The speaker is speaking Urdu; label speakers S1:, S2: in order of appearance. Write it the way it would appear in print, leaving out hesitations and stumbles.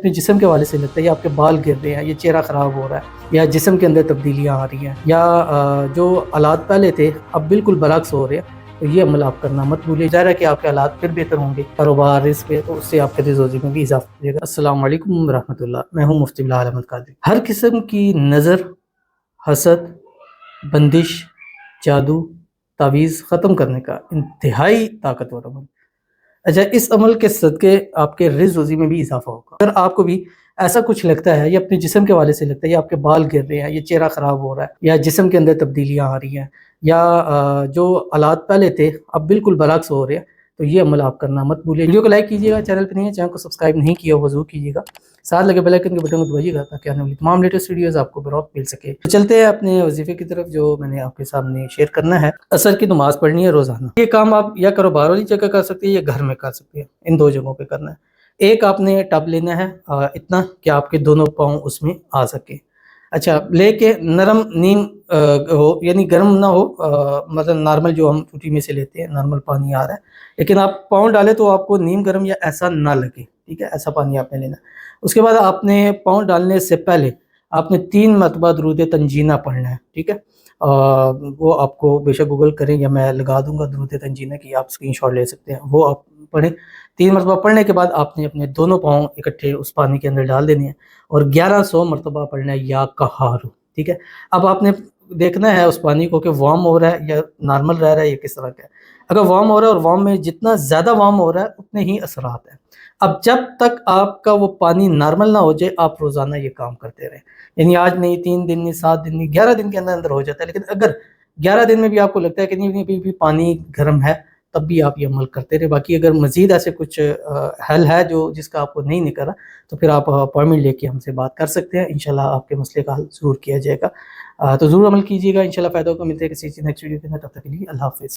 S1: اپنے جسم کے حوالے سے لگتا ہے، یا آپ کے بال گر رہے ہیں، یا چہرہ خراب ہو رہا ہے، یا جسم کے اندر تبدیلیاں آ رہی ہیں، یا جو حالات پہلے تھے اب بالکل برعکس ہو رہے ہیں، تو یہ عمل آپ کرنا مت بھولیں۔ ظاہر ہے کہ آپ کے حالات پھر بہتر ہوں گے، کاروبار رزق پہ، تو اس سے آپ کے رزق روزی میں بھی اضافہ ہو جائے گا۔ السلام علیکم ورحمۃ اللہ، میں ہوں مفتی بلال احمد قادری۔ ہر قسم کی نظر، حسد، بندش، جادو، تعویذ ختم کرنے کا انتہائی طاقتور عمل۔ اچھا، اس عمل کے صدقے آپ کے رزق روزی میں بھی اضافہ ہوگا۔ اگر آپ کو بھی ایسا کچھ لگتا ہے، یا اپنے جسم کے حوالے سے لگتا ہے، یا آپ کے بال گر رہے ہیں، یا چہرہ خراب ہو رہا ہے، یا جسم کے اندر تبدیلیاں آ رہی ہیں، یا جو حالات پہلے تھے اب بالکل برعکس ہو رہے ہیں، تو یہ عمل آپ کرنا مت بھولیں۔ ویڈیو کو لائک کیجیے گا، چینل پہ نہیں ہے چینل کو سبسکرائب نہیں کیا وہ ضرور کیجیے گا، ساتھ لگے بیل آئیکن کے بٹن کو دبائیے گا تاکہ آنے والی تمام لیٹسٹ ویڈیوز آپ کو بروقت مل سکے۔ تو چلتے ہیں اپنے وظیفے کی طرف، جو میں نے آپ کے سامنے شیئر کرنا ہے۔ عصر کی نماز پڑھنی ہے روزانہ۔ یہ کام آپ یا کاروبار والی جگہ کر سکتے ہیں، یا گھر میں کر سکتے ہیں، ان دو جگہوں پہ کرنا ہے۔ ایک آپ نے ٹب لینا ہے اتنا کہ آپ کے دونوں پاؤں اس میں آ سکے۔ اچھا، لے کے نرم نیم ہو، یعنی گرم نہ ہو، مطلب نارمل جو ہم ٹوٹی میں سے لیتے ہیں نارمل پانی آ رہا ہے، لیکن آپ پاؤں ڈالیں تو آپ کو نیم گرم یا ایسا نہ لگے، ٹھیک ہے؟ ایسا پانی آپ نے لینا۔ اس کے بعد آپ نے پاؤں ڈالنے سے پہلے آپ نے 3 مرتبہ درود تنجینہ پڑھنا ہے، ٹھیک ہے؟ وہ آپ کو بے شک گوگل کریں، یا میں لگا دوں گا درود تنجینہ کی، آپ اسکرین شاٹ لے سکتے ہیں، وہ آپ پڑھیں۔ 3 مرتبہ پڑھنے کے بعد آپ نے اپنے دونوں پاؤں اکٹھے اس پانی کے اندر ڈال دینے ہیں، اور 1100 مرتبہ پڑھنا ہے یا قہار، ٹھیک ہے؟ اب آپ نے دیکھنا ہے اس پانی کو کہ وارم ہو رہا ہے یا نارمل رہ رہا ہے، یا کس طرح کا ہے۔ اگر وارم ہو رہا ہے، اور وارم میں جتنا زیادہ وارم ہو رہا ہے اتنے ہی اثرات ہیں۔ اب جب تک آپ کا وہ پانی نارمل نہ ہو جائے، آپ روزانہ یہ کام کرتے رہیں، یعنی آج نہیں، 3 دن نہیں، 7 دن نہیں، 11 دن کے اندر ہو جاتا ہے۔ لیکن اگر 11 دن میں بھی آپ کو لگتا ہے کہ نہیں ابھی بھی پانی گرم ہے، تب بھی آپ یہ عمل کرتے رہے۔ باقی اگر مزید ایسے کچھ حل ہے جس کا آپ کو نہیں نکل رہا، تو پھر آپ اپائنٹمنٹ لے کے ہم سے بات کر سکتے ہیں، انشاءاللہ آپ کے مسئلے کا حل ضرور کیا جائے گا۔ تو ضرور عمل کیجیے گا، انشاءاللہ فائدہ ہوگا۔ ملتے ہیں کسی نیکسٹ ویڈیو کے اندر، تب تک کے لیے اللہ حافظ۔